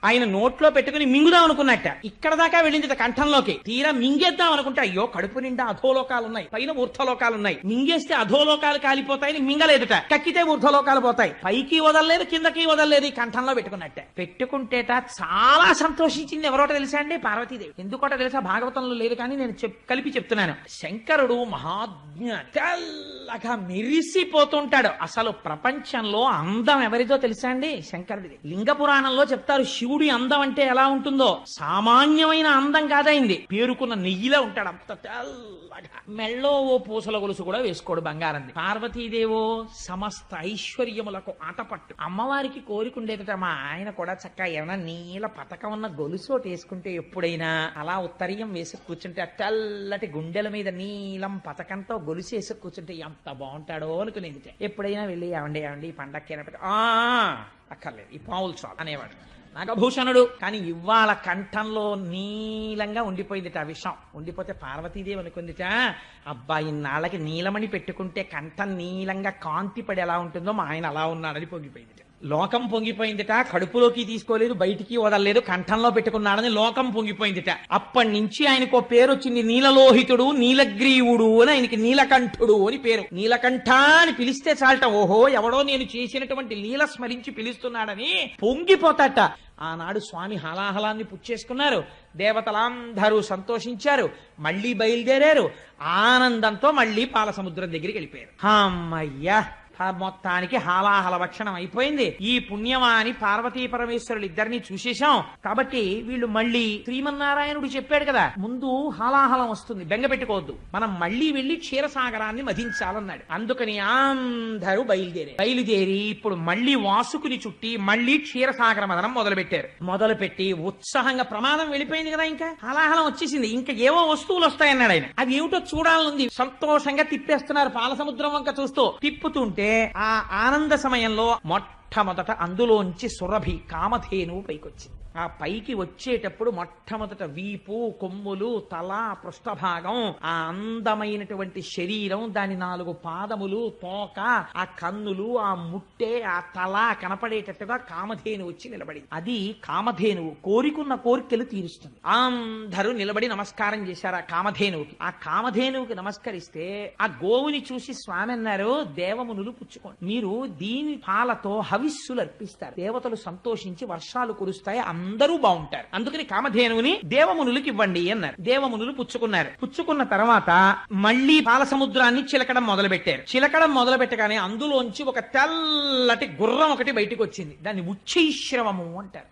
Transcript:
ఆయన నోట్లో పెట్టుకుని మింగుదాం అనుకున్నట్ట. ఇక్కడ దాకా వెళ్ళింది కంఠంలోకి. తీరా మింగేద్దాం అనుకుంటే అయ్యో కడుపు నిండా అధోలోకాలున్నాయి, పైన ఊర్ధ్వలోకాలున్నాయి. మింగేస్తే అధోలోకాలు కాలిపోతాయని మింగలేదుట. కక్కితే ఊర్ధ్వలోకాలు పోతాయి. పైకి వదలలేదు, కిందకి వదలలేదు. ఈ కంఠంలో పెట్టుకున్నట్ట. పెట్టుకుంటేట చాలా సంతోషించింది. ఎవరోట తెలుసా అండి? పార్వతీదేవి. ఎందుకోట తెలుసా? భాగవతంలో లేదు కానీ నేను కలిపి చెప్తున్నాను. శంకరుడు మహాజ్ఞాని, తెల్లగా మెరిసిపోతుంటాడు. అసలు ప్రపంచంలో అందం ఎవరిదో తెలుసా అండి? శంకరుడిది. లింగ పురాణంలో చెప్తారు శివుడి అందం అంటే ఎలా ఉంటుందో. సామాన్యమైన అందం కాదైంది. పేరుకున్న నెయ్యిలా ఉంటాడు. అంత తెల్లగా. మెళ్ళో ఓ పూసల గొలుసు కూడా వేసుకోడు, బంగారంది. పార్వతీదేవో సమస్త ఐశ్వర్యములకు ఆటపట్టు. అమ్మవారికి కోరికుండేదట మా ఆయన కూడా చక్కగా ఏమైనా నీల పతకం ఉన్న గొలుసు ఒకటి వేసుకుంటే ఎప్పుడైనా అలా ఉత్తరీయం వేసి కూర్చుంటే ఆ తెల్లటి గుండెల మీద నీలం పతకంతో గొలుసు వేసి కూర్చుంటే ఎంత బాగుంటాడో అనుకునేది. ఎప్పుడైనా వెళ్ళి ఏమండి ఏమండి ఈ పండక్కి అక్కర్లేదు, ఈ పావులు చాలు అనేవాడు నాగభూషణుడు. కానీ ఇవాళ కంఠంలో నీలంగా ఉండిపోయిందిట ఆ విషం. ఉండిపోతే పార్వతీదేవి అనుకుందిట, అబ్బాయి ఇన్నాళ్ళకి నీలమణి పెట్టుకుంటే కంఠం నీలంగా కాంతి పడి ఎలా ఉంటుందో మా ఆయన అలా ఉన్నాడని పొంగిపోయిందిట. లోకం పొంగిపోయిందిట. కడుపులోకి తీసుకోలేదు, బయటికి వదలలేదు, కంఠంలో పెట్టుకున్నాడని లోకం పొంగిపోయిందిట. అప్పటి నుంచి ఆయనకు పేరు వచ్చింది. నీలలోహితుడు, నీలగ్రీవుడు అని ఆయనకి నీలకంఠుడు అని పేరు. నీలకంఠ అని పిలిస్తే చాలట, ఓహో ఎవడో నేను చేసినటువంటి లీల స్మరించి పిలుస్తున్నాడని పొంగిపోతాట. ఆనాడు స్వామి హలాహలాన్ని పుచ్చేసుకున్నారు. దేవతలందరూ సంతోషించారు. మళ్లీ బయలుదేరారు. ఆనందంతో మళ్లీ పాలసముద్రం దగ్గరికి వెళ్ళిపోయారు. అమ్మయ్యా, మొత్తానికి హాలాహల భక్షణం అయిపోయింది. ఈ పుణ్యమాని పార్వతీ పరమేశ్వరులు ఇద్దరిని చూసేశాం కాబట్టి వీళ్ళు మళ్ళీ శ్రీమన్నారాయణుడు చెప్పాడు కదా, ముందు హాలాహలం వస్తుంది, బెంగ పెట్టుకోవద్దు, మనం మళ్ళీ వెళ్లి క్షీరసాగరాన్ని మధించాలన్నాడు. అందుకని అందరూ బయలుదేరి ఇప్పుడు మళ్ళీ వాసుకుని చుట్టి మళ్ళీ క్షీరసాగర మదనం మొదలుపెట్టి ఉత్సాహంగా ప్రమాదం వెళ్ళిపోయింది కదా, ఇంకా హాలాహలం వచ్చేసింది, ఇంకా ఏవో వస్తువులు వస్తాయన్నాడు ఆయన. అది ఏమిటో చూడాలనుంది. సంతోషంగా తిప్పేస్తున్నారు పాలసముద్రం వంక చూస్తూ. తిప్పుతుంటే ఆ ఆనంద సమయంలో మొట్టమొదట అందులోంచి సురభి కామధేనువు పైకొచ్చింది. ఆ పైకి వచ్చేటప్పుడు మొట్టమొదట వీపు, కొమ్ములు, తల, పృష్ఠభాగం, ఆ అందమైనటువంటి శరీరం, దాని 4 పాదములు, తోక, ఆ కన్నులు, ఆ ముట్టె, ఆ తల కనపడేటట్టుగా కామధేను వచ్చి నిలబడింది. అది కామధేనువు కోరికున్న కోరికలు తీరుస్తుంది. అందరూ నిలబడి నమస్కారం చేశారు ఆ కామధేనువుకి. ఆ కామధేనువుకి నమస్కరిస్తే ఆ గోవుని చూసి స్వామి అన్నారు, దేవమునులు పుచ్చుకోండి, మీరు దీని పాలతో హవిస్సులు అర్పిస్తారు, దేవతలు సంతోషించి వర్షాలు కురుస్తాయి, అందరూ బాగుంటారు, అందుకని కామధేనువుని దేవమునులకి ఇవ్వండి అన్నారు. దేవమునులు పుచ్చుకున్నారు. పుచ్చుకున్న తర్వాత మళ్లీ పాలసముద్రాన్ని చిలకడం మొదలుపెట్టగానే అందులోంచి ఒక తెల్లటి గుర్రం ఒకటి బయటికి వచ్చింది. దాన్ని ఉచ్చైశ్రవము అంటారు.